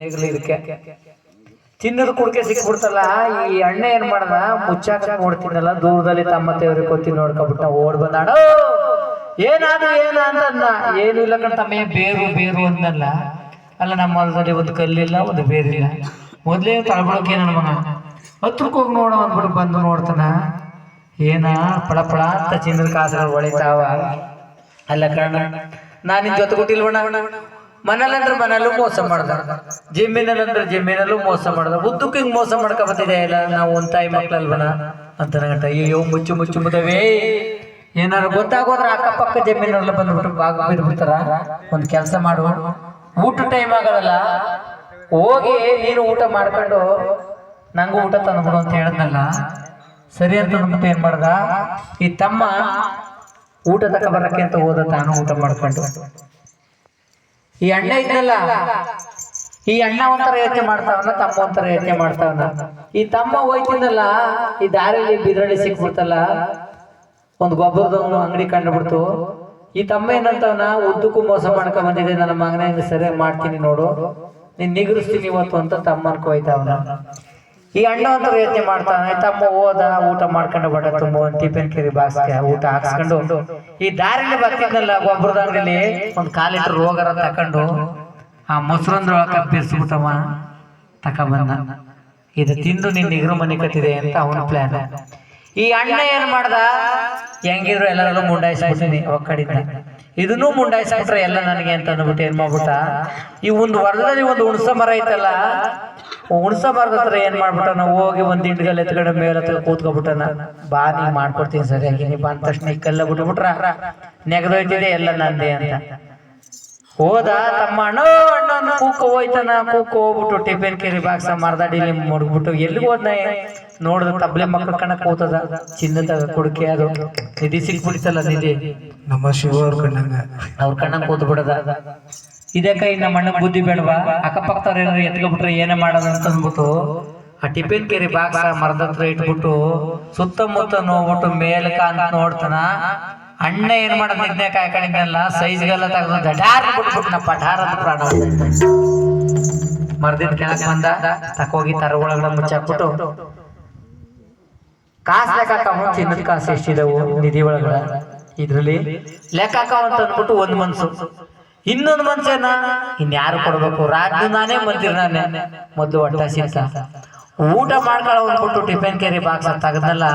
ಇದಕ್ಕೆ ಚಿನ್ನದ ಕುಡಿಕೆ ಸಿಕ್ಬಿಡ್ತಲ್ಲ. ಈ ಅಣ್ಣ ಏನ್ ಮಾಡದ, ಮುಚ್ಚಾಕ ನೋಡ್ತೀನಲ್ಲ ದೂರದಲ್ಲಿ ತಮ್ಮ ತೇವ್ರಿ ಕೊತ್ತಿ ನೋಡ್ಕೊಬಿಟ್ಟ ಓಡ್ ಬಂದಾಡ. ಏನಾದ್ರು ಏನ ಅಂತಂದ, ಏನು ಇಲ್ಲ ಕಣ ತಮ್ಮ, ಬೇರು ಬೇರು ಅಂದಲ್ಲ. ಅಲ್ಲ ನಮ್ಮ ಹೊಲದಲ್ಲಿ ಒಂದು ಕಲ್ಲಿಲ್ಲ ಒಂದು ಬೇರಿಲ್ಲ. ಮೊದ್ಲೇ ತಳಬಳಕೆ ನನ್ನ ಮಗ ಹತ್ರಕ್ಕೆ ಹೋಗಿ ನೋಡ ಅಂದ್ಬಿಟ್ಟು ಬಂದು ನೋಡ್ತಾನ. ಏನ ಪಳ ಪಳ ಅಂತ ಚಿನ್ನದ ಕಾಸುಗಳು ಹೊಳಿತಾವ. ಅಲ್ಲ ಕಣ, ನಾನು ನಿನ್ ಜೊತೆ ಕೊಟ್ಟಿಲ್ವಣ. ಮನೇಲಂದ್ರೆ ಮನೇಲೂ ಮೋಸ ಮಾಡ್ದ, ಜಮೀನಲ್ಲಂದ್ರೆ ಜಮೀನಲ್ಲೂ ಮೋಸ ಮಾಡ್ದ. ಉದ್ದಕ್ಕೆ ಹಿಂಗ್ ಮೋಸ ಮಾಡ್ಕೊ ಬಂದಿದೆ ಇಲ್ಲ. ನಾವು ಒಂದ್ ತಾಯಿ ಮಕ್ಳಲ್ವನ ಅಂತ ಗಂಟ ಅಯ್ಯೋ ಮುಚ್ಚು ಮುಚ್ಚು ಮುದವೇ. ಏನಾರು ಗೊತ್ತಾಗೋದ್ರ ಅಕ್ಕಪಕ್ಕ ಜಮೀನೆಲ್ಲ ಬಂದ್ಬಿಟ್ಟು ಬಾಗ ಬಿದ್ಬಿಡ್ತಾರ. ಒಂದ್ ಕೆಲಸ ಮಾಡು, ಊಟ ಟೈಮ್ ಆಗಲ್ಲ, ಹೋಗಿ ನೀನು ಊಟ ಮಾಡ್ಕೊಂಡು ನಂಗೂ ಊಟ ತಂದ್ಬಿಡು ಅಂತ ಹೇಳಿದ್ನಲ್ಲ. ಸರಿ ಅಂತ ಅಂದ್ಬಿಟ್ಟು ಏನ್ ಮಾಡ್ದ, ಈ ತಮ್ಮ ಊಟ ತಕ ಬರಕ್ಕೆ ಅಂತ ಹೋದ. ತಾನು ಊಟ ಮಾಡ್ಕೊಂಡು ಈ ಅಣ್ಣ ಇದ್ನಲ್ಲ, ಈ ಅಣ್ಣ ಒಂಥರ ಯೋಚನೆ ಮಾಡ್ತಾವನ, ತಮ್ಮ ಒಂಥರ ಯೋಚನೆ ಮಾಡ್ತಾವನ. ಈ ತಮ್ಮ ಹೋಯ್ತಿದ್ದಲ್ಲ, ಈ ದಾರಿಯಲ್ಲಿ ಬಿದ್ರಳ್ಳಿ ಸಿಕ್ಬಿಡ್ತಲ್ಲ, ಒಂದು ಗೊಬ್ಬರದ ಅಂಗಡಿ ಕಂಡುಬಿಡ್ತು. ಈ ತಮ್ಮ ಏನಂತವನ, ಉದ್ದಕ್ಕೂ ಮೋಸ ಮಾಡ್ಕೊಂಡ್ ಬಂದಿದೆ ನನ್ನ ಮಗನ, ಸರಿಯಾಗಿ ಮಾಡ್ತೀನಿ ನೋಡು, ನೀನ್ ನಿಗರಿಸ್ತೀನಿ ಇವತ್ತು ಅಂತ ತಮ್ಮ ಅನ್ಕೋಯ್ತಾವನ. ಈ ಅಣ್ಣ ಒಂಥರ ಯೋಚನೆ ಮಾಡ್ತಾನೆ. ತಮ್ಮ ಹೋದ, ಊಟ ಮಾಡ್ಕೊಂಡು ಬಡ ತುಂಬ ಒಂದು ಟಿಫಿನ್ ಕೇರಿ ಬಾಕ್ಸ್ಗೆ ಊಟ ಹಾಕ್ಸ್ಕೊಂಡು ಈ ದಾರಿಲಿ ಬರ್ತಿದ್ನಲ್ಲ ಗೊಬ್ಬರದ ಅಂಗಡಿಲಿ ಒಂದು 1/4 ಲೀಟರ್ ರೋಗರ ತಕೊಂಡು ಆ ಮೊಸರೊಂದ್ರೊಳಕ ಬಿರ್ಸ್ಬಿಟ್ಟವ ತಕೊಂಬಂದ. ಇದು ತಿಂದು ನಿನ್ ನಿಗ್ರು ಮನೆ ಕತ್ತಿದೆ ಅಂತ ಅವನ ಪ್ಲಾನ್. ಈ ಅಣ್ಣ ಏನ್ ಮಾಡ್ದ, ಹೆಂಗಿದ್ರು ಎಲ್ಲರೂ ಮುಂಡಾಯಿಸ್ಬಿಟ್ಟಿನಿ ಒಕ್ಕಡಿಂದ, ಇದನ್ನೂ ಮುಂಡಾಯಿಸ್ಬಿಟ್ರೆ ಎಲ್ಲ ನನಗೆ ಅಂತ ಅಂದ್ಬಿಟ್ಟು ಏನ್ ಮಾಡ್ಬಿಟ್ಟ, ಈ ಒಂದು ಹೊಲದಲ್ಲಿ ಒಂದು ಹುಣಸ ಮರ ಐತಲ್ಲ, ಹುಣಸ ಮರದ ಹತ್ರ ಏನ್ ಮಾಡ್ಬಿಟ್ಟ, ನಾವು ಹೋಗಿ ಒಂದ್ ಹಿಂಡ್ಗಲ್ ಎತ್ಕಡೆ ಮೇಲೆ ಹತ್ರ ಕೂತ್ಕೊಬಿಟ್ಟನ. ಬಾ ನೀ ಮಾಡ್ಕೊಡ್ತೀನಿ ಸರಿಯಾಗಿ, ನೀ ಬಂದ ತಕ್ಷಣ ಈ ಕಲ್ಲ ಬಿಟ್ಬಿಟ್ರ ನೆಗದೋಯ್ತಿದೆ ಎಲ್ಲ ನಂದೇ ಅಂತ ಹೋದ. ತಮ್ಮ ಅಣ್ಣ ಅಣ್ಣ ಕೂಕ ಹೋಯ್ತಾನ. ಕೂಕ ಹೋಗ್ಬಿಟ್ಟು ಟಿಫಿನ್ ಕೇರಿ ಬಾಕ್ಸ ಮರದಾಡಿಲಿ ಮುಡ್ಬಿಟ್ಟು ಎಲ್ಲಿಗೆ ಹೋದ್ನ ನೋಡಿದ ತಬ್ಲೆ ಮಕ್ಕಳ ಕಣ್ಣ ಕೂತದ. ಚಿನ್ನದ ಕುಡಿಕೆ ಅದು ನಿಧಿ ಸಿಕ್ಬಿಡ್ತಲ್ಲ, ನಿಧಿ ನಮ್ಮ ಶಿವ ಅವ್ರ ಕಣ್ಣ ಕೂತ್ ಬಿಡದ. ಇದೇ ಕೈ ನಮ್ಮ ಅಣ್ಣ ಬುದ್ಧಿ ಬೇಡವಾ, ಅಕ್ಕಪಕ್ಕದವ್ರ ಏನಾರು ಎತ್ಕೊಬಿಟ್ರೆ ಏನೇ ಮಾಡೋದು ಅಂತ ಅಂದ್ಬಿಟ್ಟು ಆ ಟಿಫಿನ್ ಕೇರಿ ಬಾಕ್ಸ ಮರದ ಹತ್ರ ಇಟ್ಬಿಟ್ಟು ಸುತ್ತಮುತ್ತ ನೋಡ್ಬಿಟ್ಟು ಮೇಲಕ ಅಂತ ನೋಡ್ತಾನ. ಅಣ್ಣ ಏನ್ ಮಾಡೋದು, ನಿದ್ದೆ ಕಾಯ್ಕೊಂಡಿದ್ನಲ್ಲ, ಸೈಜ್ಗೆಲ್ಲ ತೆಗೆದು ಜಡಾರ್ ಬಿಟ್ಬಿಟ್ಟು ನಾ ಪಠಾರದ ಪ್ರಾಣ ಮರದಿನ ಕೆಳಕ್ ಬಂದ. ತಕೋಗಿ ತರ ಒಳಗಡೆ ಮುಚ್ಚಾಕ್ಬಿಟ್ಟು ಕಾಸು ಲೆಕ್ಕಾಕವ, ಚಿನ್ನದ ಕಾಸು ಎಷ್ಟಿದವು ನಿಧಿ ಒಳಗಡೆ ಇದ್ರಲ್ಲಿ ಲೆಕ್ಕಾಕವ ಅಂತ ಅಂದ್ಬಿಟ್ಟು ಒಂದ್ ಮನ್ಸು. ಇನ್ನೊಂದು ಮನ್ಸೇನ ಇನ್ಯಾರು ಕೊಡ್ಬೇಕು, ರಾಜ್ಯ ನಾನೇ ಮಂದಿರ ನಾನೇ. ಮೊದ್ಲು ಒಟ್ಟ ಸಿಕ್ಕ ಊಟ ಮಾಡ್ಕೊಳ್ಳೋ ಅಂದ್ಬಿಟ್ಟು ಟಿಫಿನ್ ಕೇರಿ ಬಾಕ್ಸ್ ತೆಗದ್ನಲ್ಲ,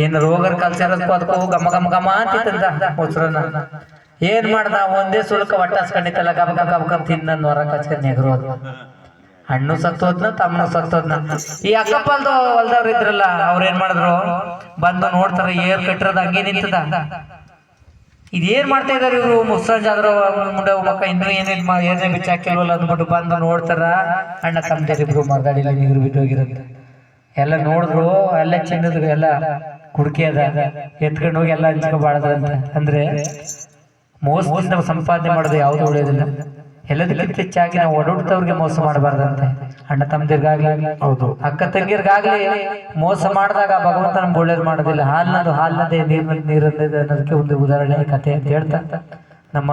ಏನ್ ರೋಗರ್ ಕಲ್ಸಿರೋದಕ್ಕೂ ಅದಕ್ಕೂ ಗಮ ಗಮ ಗಮ ಅಂತಿತ್ತಂದ ಮೊಸರನ್ನ. ಏನ್ ಮಾಡ್ದ, ಒಂದೇ ಸುಲ್ಕ ಒಟ್ಟಾಸ್ಕೊಂಡಿತ್ತಲ್ಲ, ಗಮ ಗಮ ಗಮ ಗಮ ತಿನ್ನ ಹೊರ ಕಚ್ಕೊಂಡ್ ನೆಗರೋದು. ಹಣ್ಣು ಸತ್ತೋದ್ನ, ತಮ್ಮನು ಸತ್ತೋದ್ನ. ಈ ಅಕ್ಕಪ್ಪಲ್ದು ಹೊಲ್ದವ್ರು ಇದ್ರಲ್ಲ, ಅವ್ರ ಏನ್ ಮಾಡಿದ್ರು, ಬಂದು ನೋಡ್ತಾರ ಏರ್ ಕಟ್ಟಿರೋದು ಹಂಗೆ ನಿಂತದ. ಇದೇನ್ ಮಾಡ್ತಾ ಇದಾರೆ ಇವ್ರು, ಮುಸ್ಸಂಜ ಆದ್ರ ಮುಂಡೆ ಮಕ್ಕ ಇನ್ನೂ ಏನೇ ಬಿಚ್ಚಾಕಿಲ್ವಲ್ಲ ಅಂದ್ಬಿಟ್ಟು ಬಂದು ನೋಡ್ತಾರ. ಅಣ್ಣ ತಮ್ಮದಿರಿಬ್ರು ಮರದಾಡಿಲ್ಲ ನೀರು ಬಿಟ್ಟು ಹೋಗಿರೋದು ಎಲ್ಲ ನೋಡಿದ್ರು. ಅಲ್ಲೇ ಚಿನ್ನದ ಎಲ್ಲ ಕುಡ್ಕೆ ಅದ, ಎತ್ಕೊಂಡು ಹೋಗಿ ಎಲ್ಲ ಹಂಚ್ಕೊಬಾರ್ದಂತ. ಅಂದ್ರೆ ಮೋಸದಿಂದ ಸಂಪಾದನೆ ಮಾಡೋದು ಯಾವ್ದು ಉಳಿಯೋದಿಲ್ಲ. ಎಲ್ಲದಕ್ಕಿಂತ ಹೆಚ್ಚಾಗಿ ನಾವು ಒಡಹುಟ್ಟವ್ರಿಗೆ ಮೋಸ ಮಾಡಬಾರ್ದಂತೆ. ಅಣ್ಣ ತಮ್ಮದಿರ್ಗಾಗ್ಲಿ, ಹೌದು ಅಕ್ಕ ತಂಗಿರ್ಗಾಗ್ಲಿ ಮೋಸ ಮಾಡಿದಾಗ ಭಗವಂತ ನಮ್ಗೆ ಒಳ್ಳೇದು ಮಾಡೋದಿಲ್ಲ. ಹಾಲ್ನದು ಹಾಲ್ನದೇ, ನೀರಿನದೇ ಅನ್ನೋದಕ್ಕೆ ಒಂದು ಉದಾಹರಣೆ ಕಥೆ ಅಂತ ಹೇಳ್ತಾ ನಮ್ಮ